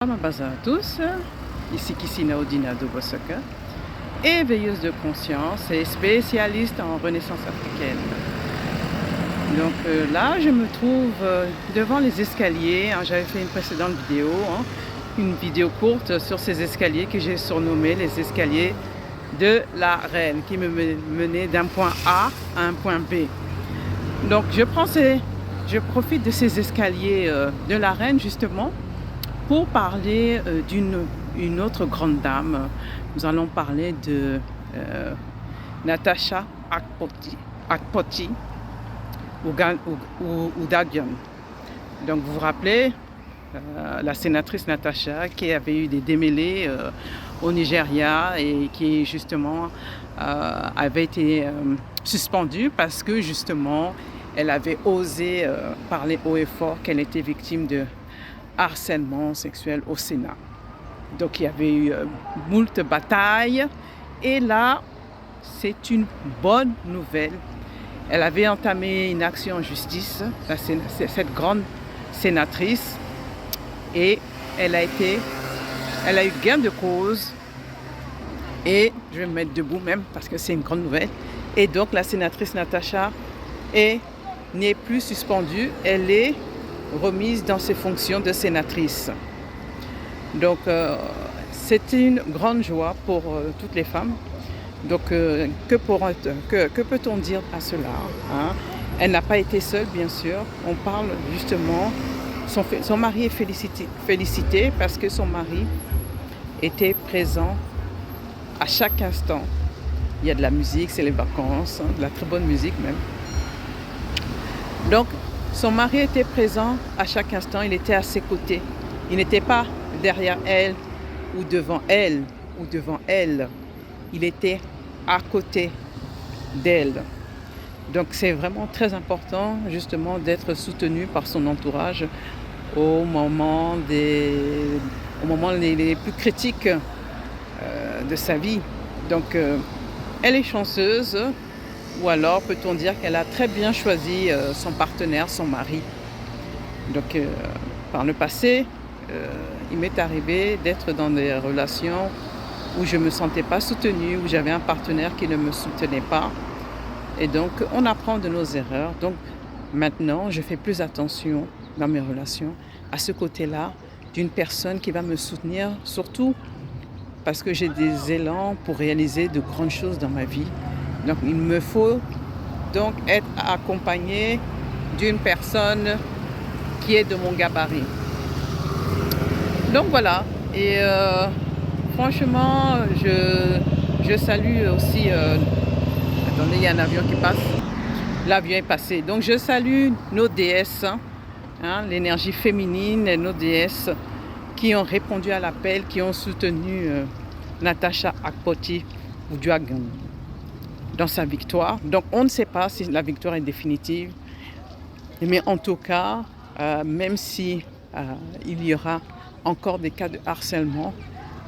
Bonjour à tous, ici Kissina Odina Dobosaka, éveilleuse de conscience et spécialiste en renaissance africaine. Donc là, je me trouve devant les escaliers. J'avais fait une précédente vidéo, une vidéo courte sur ces escaliers que j'ai surnommé les escaliers de la reine, qui me menaient d'un point A à un point B. Donc je profite de ces escaliers de la reine justement pour parler d'une autre grande dame. Nous allons parler de Natasha Akpoti Uduaghan. Donc vous vous rappelez, la sénatrice Natasha qui avait eu des démêlés au Nigeria et qui justement avait été suspendue parce que justement elle avait osé parler haut et fort qu'elle était victime de harcèlement sexuel au Sénat. Donc il y avait eu moult batailles et là c'est une bonne nouvelle. Elle avait entamé une action en justice, cette grande sénatrice, et elle a eu gain de cause. Et je vais me mettre debout même parce que c'est une grande nouvelle. Et donc la sénatrice Natasha n'est plus suspendue, elle est remise dans ses fonctions de sénatrice. Donc c'est une grande joie pour toutes les femmes. Donc que peut-on dire à cela, Elle n'a pas été seule, bien sûr. On parle justement, son mari est félicité parce que son mari était présent à chaque instant. Il y a de la musique, c'est les vacances, de la très bonne musique même. Donc son mari était présent à chaque instant, il était à ses côtés. Il n'était pas derrière elle ou devant elle Il était à côté d'elle. Donc c'est vraiment très important justement d'être soutenu par son entourage au moment les plus critiques de sa vie. Donc elle est chanceuse. Ou alors peut-on dire qu'elle a très bien choisi son partenaire, son mari. Donc par le passé, il m'est arrivé d'être dans des relations où je ne me sentais pas soutenue, où j'avais un partenaire qui ne me soutenait pas. Et donc on apprend de nos erreurs. Donc maintenant, je fais plus attention dans mes relations à ce côté-là d'une personne qui va me soutenir, surtout parce que j'ai des élans pour réaliser de grandes choses dans ma vie. Donc il me faut donc être accompagné d'une personne qui est de mon gabarit. Donc voilà, et franchement je salue aussi, attendez, il y a un avion qui passe, l'avion est passé. Donc je salue nos déesses, l'énergie féminine, et nos déesses qui ont répondu à l'appel, qui ont soutenu Natasha Akpoti Uduaghan dans sa victoire. Donc on ne sait pas si la victoire est définitive, mais en tout cas, même si il y aura encore des cas de harcèlement,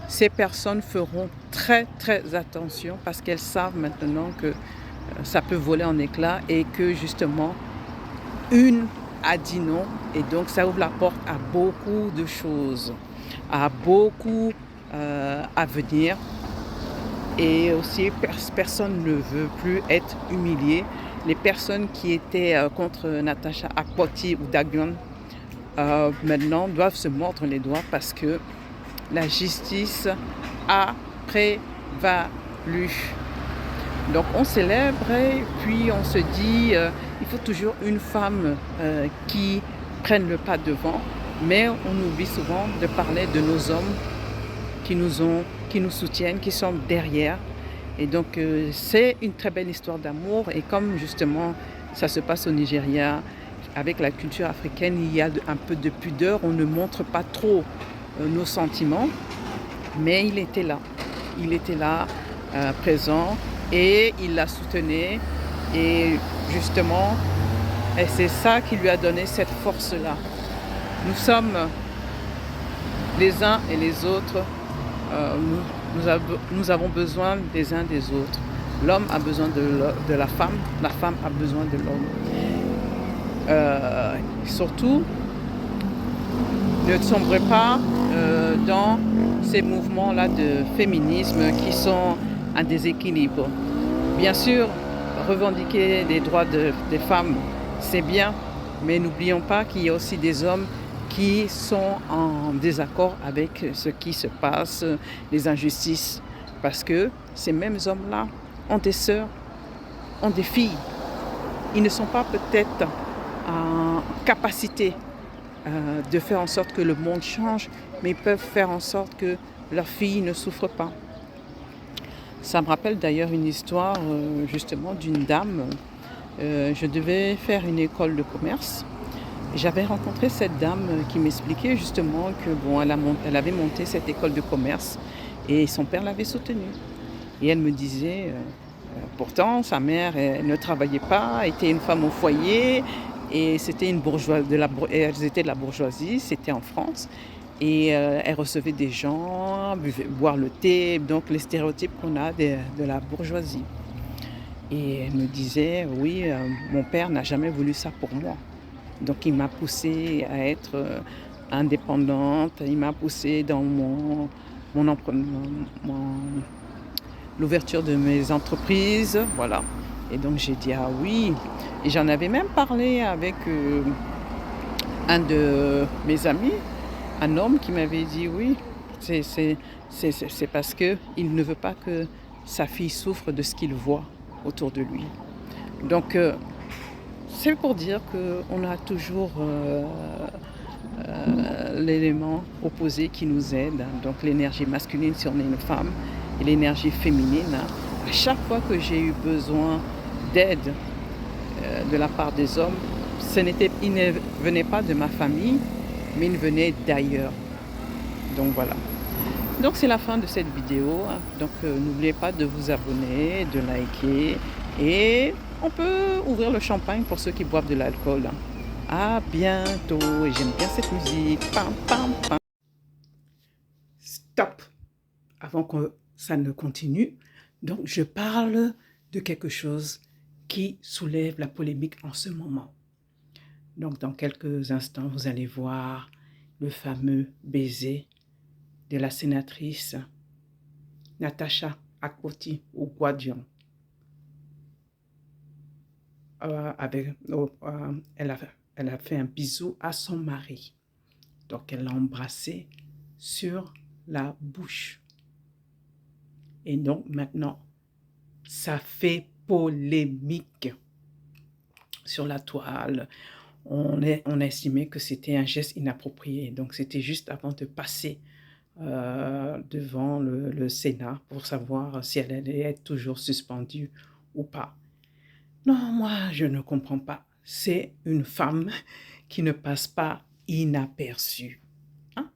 ces personnes feront très très attention parce qu'elles savent maintenant que ça peut voler en éclats et que justement une a dit non, et donc ça ouvre la porte à beaucoup de choses, à beaucoup à venir. Et aussi, personne ne veut plus être humilié. Les personnes qui étaient contre Natasha Akpoti Uduaghan maintenant doivent se mordre les doigts parce que la justice a prévalu. Donc on célèbre et puis on se dit il faut toujours une femme qui prenne le pas devant, mais on oublie souvent de parler de nos hommes qui nous soutiennent, qui sont derrière. Et donc c'est une très belle histoire d'amour. Et comme justement ça se passe au Nigeria, avec la culture africaine, il y a un peu de pudeur, on ne montre pas trop nos sentiments, mais il était là, présent, et il la soutenait, et justement c'est ça qui lui a donné cette force-là. Nous sommes les uns et les autres, nous avons besoin des uns des autres. L'homme a besoin de la femme a besoin de l'homme. Surtout, ne sombrez pas ces mouvements-là de féminisme qui sont en déséquilibre. Bien sûr, revendiquer les droits des femmes, c'est bien, mais n'oublions pas qu'il y a aussi des hommes qui sont en désaccord avec ce qui se passe, les injustices. Parce que ces mêmes hommes-là ont des sœurs, ont des filles. Ils ne sont pas peut-être en capacité de faire en sorte que le monde change, mais ils peuvent faire en sorte que leurs filles ne souffrent pas. Ça me rappelle d'ailleurs une histoire justement d'une dame. Je devais faire une école de commerce. J'avais rencontré cette dame qui m'expliquait justement que bon, elle avait monté cette école de commerce et son père l'avait soutenue. Et elle me disait, pourtant sa mère elle ne travaillait pas, était une femme au foyer et c'était une bourgeoise, elles étaient de la bourgeoisie, c'était en France. Et elle recevait des gens, boire le thé, donc les stéréotypes qu'on a de la bourgeoisie. Et elle me disait, oui, mon père n'a jamais voulu ça pour moi. Donc il m'a poussée à être indépendante, il m'a poussée dans l'ouverture de mes entreprises, voilà. Et donc j'ai dit ah oui, et j'en avais même parlé avec un de mes amis, un homme qui m'avait dit oui, c'est parce qu'il ne veut pas que sa fille souffre de ce qu'il voit autour de lui. Donc c'est pour dire qu'on a toujours l'élément opposé qui nous aide, donc l'énergie masculine si on est une femme et l'énergie féminine. À chaque fois que j'ai eu besoin d'aide de la part des hommes, il ne venait pas de ma famille, mais il venait d'ailleurs. Donc voilà. Donc c'est la fin de cette vidéo. Donc n'oubliez pas de vous abonner, de liker et on peut ouvrir le champagne pour ceux qui boivent de l'alcool. À bientôt. Et j'aime bien cette musique. Pam, pam, pam. Stop. Avant que ça ne continue. Donc je parle de quelque chose qui soulève la polémique en ce moment. Donc dans quelques instants, vous allez voir le fameux baiser de la sénatrice Natacha Akpoti Ogwadion. Elle a fait un bisou à son mari. Donc elle l'a embrassé sur la bouche. Et donc maintenant, ça fait polémique sur la toile. On a estimé que c'était un geste inapproprié. Donc c'était juste avant de passer devant le Sénat pour savoir si elle allait être toujours suspendue ou pas. Non, moi, je ne comprends pas. C'est une femme qui ne passe pas inaperçue. Hein?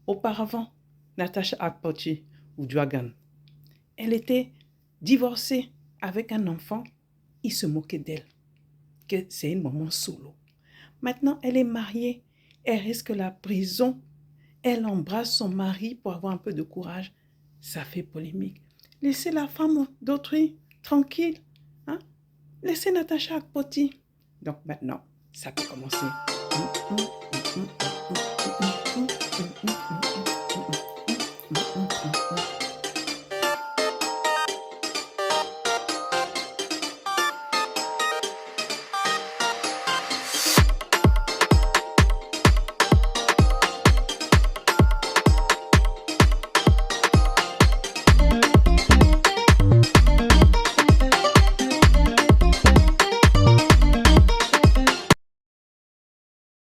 Auparavant, Natacha Akpoti Ogwadion, elle était divorcée avec un enfant. Il se moquait d'elle, que c'est une maman solo. Maintenant, elle est mariée. Elle risque la prison. Elle embrasse son mari pour avoir un peu de courage. Ça fait polémique. Laissez la femme d'autrui tranquille. Hein? Laissez Natacha Akpoti. Donc maintenant, ça peut commencer.